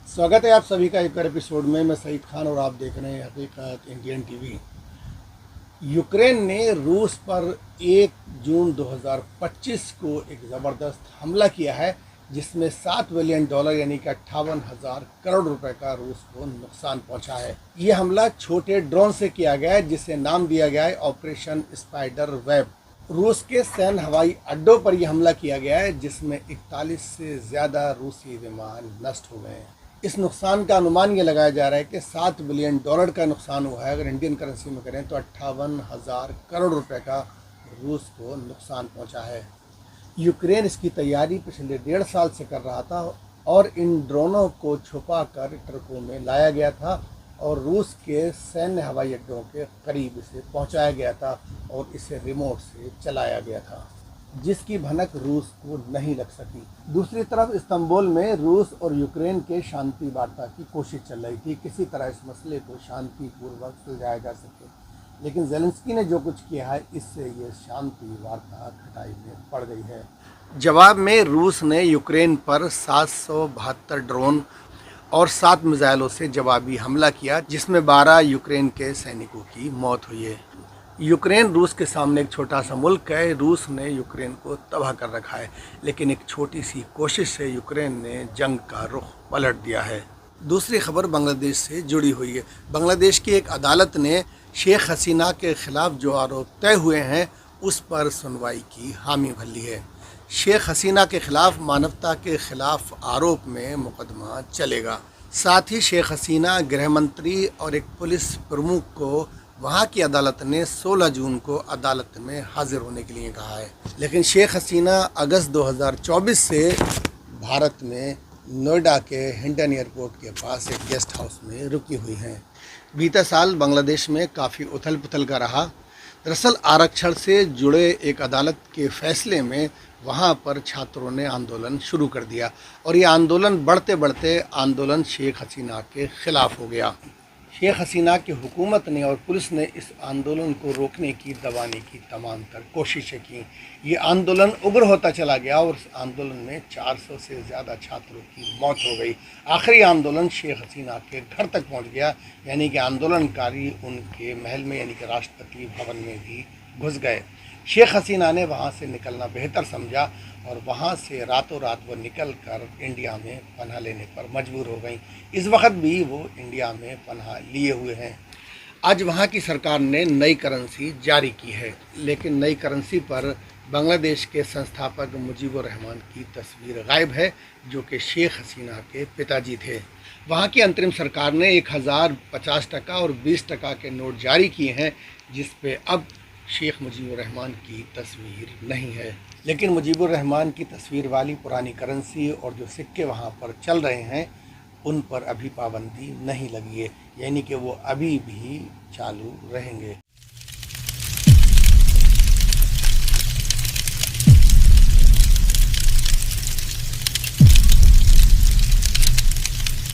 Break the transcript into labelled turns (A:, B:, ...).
A: स्वागत है आप सभी का एक और एपिसोड में। मैं सईद खान और आप देख रहे हैं हकीकत इंडियन टीवी। यूक्रेन ने रूस पर 1 जून 2025 को एक ज़बरदस्त हमला किया है जिसमें $7 बिलियन यानी कि 58,000 करोड़ रुपए का रूस को नुकसान पहुंचा है। यह हमला छोटे ड्रोन से किया गया है जिसे नाम दिया गया है ऑपरेशन स्पाइडर वेब। रूस के सैन्य हवाई अड्डों पर यह हमला किया गया है जिसमें 41 से ज़्यादा रूसी विमान नष्ट हो गए हैं। इस नुकसान का अनुमान ये लगाया जा रहा है कि $7 बिलियन का नुकसान हुआ है। अगर इंडियन करेंसी में करें तो 58,000 करोड़ रुपए का रूस को नुकसान पहुंचा है। यूक्रेन इसकी तैयारी पिछले 1.5 साल से कर रहा था और इन ड्रोनों को छुपा कर ट्रकों में लाया गया था और रूस के सैन्य हवाई अड्डों के करीब इसे पहुंचाया गया था और इसे रिमोट से चलाया गया था, जिसकी भनक रूस को नहीं लग सकी। दूसरी तरफ इस्तांबुल में रूस और यूक्रेन के शांति वार्ता की कोशिश चल रही थी, किसी तरह इस मसले को शांतिपूर्वक सुलझाया जा सके, लेकिन ज़ेलेंस्की ने जो कुछ किया है इससे ये शांति वार्ता खटाई में पड़ गई है। जवाब में रूस ने यूक्रेन पर 772 ड्रोन और 7 मिसाइलों से जवाबी हमला किया जिसमें 12 यूक्रेन के सैनिकों की मौत हुई है। यूक्रेन रूस के सामने एक छोटा सा मुल्क है। रूस ने यूक्रेन को तबाह कर रखा है, लेकिन एक छोटी सी कोशिश से यूक्रेन ने जंग का रुख पलट दिया है। दूसरी खबर बांग्लादेश से जुड़ी हुई है। बांग्लादेश की एक अदालत ने शेख हसीना के खिलाफ जो आरोप तय हुए हैं उस पर सुनवाई की हामी भर ली है। शेख हसीना के खिलाफ मानवता के खिलाफ आरोप में मुकदमा चलेगा। साथ ही शेख हसीना, गृह मंत्री और एक पुलिस प्रमुख को वहाँ की अदालत ने 16 जून को अदालत में हाजिर होने के लिए कहा है। लेकिन शेख हसीना अगस्त 2024 से भारत में नोएडा के हिंडन एयरपोर्ट के पास एक गेस्ट हाउस में रुकी हुई हैं। बीते साल बांग्लादेश में काफ़ी उथल पुथल का रहा। दरअसल आरक्षण से जुड़े एक अदालत के फैसले में वहाँ पर छात्रों ने आंदोलन शुरू कर दिया और ये आंदोलन बढ़ते बढ़ते आंदोलन शेख हसीना के खिलाफ हो गया। शेख हसीना की हुकूमत ने और पुलिस ने इस आंदोलन को रोकने की, दबाने की तमाम तर कोशिशें की। ये आंदोलन उग्र होता चला गया और इस आंदोलन में 400 से ज़्यादा छात्रों की मौत हो गई। आखिरी आंदोलन शेख हसीना के घर तक पहुंच गया, यानी कि आंदोलनकारी उनके महल में यानी कि राष्ट्रपति भवन में भी घुस गए। शेख हसीना ने वहाँ से निकलना बेहतर समझा और वहाँ से रातों रात वो निकल कर इंडिया में पनाह लेने पर मजबूर हो गई। इस वक्त भी वो इंडिया में पनाह लिए हुए हैं। आज वहाँ की सरकार ने नई करेंसी जारी की है, लेकिन नई करेंसी पर बांग्लादेश के संस्थापक मुजीबुर रहमान की तस्वीर गायब है, जो कि शेख हसीना के पिताजी थे। वहाँ की अंतरिम सरकार ने 1000, 50 टका और 20 टका के नोट जारी किए हैं, जिस पे अब शेख मुजीबुर रहमान की तस्वीर नहीं है। लेकिन मुजीबुर रहमान की तस्वीर वाली पुरानी करेंसी और जो सिक्के वहाँ पर चल रहे हैं उन पर अभी पाबंदी नहीं लगी है, यानी कि वो अभी भी चालू रहेंगे।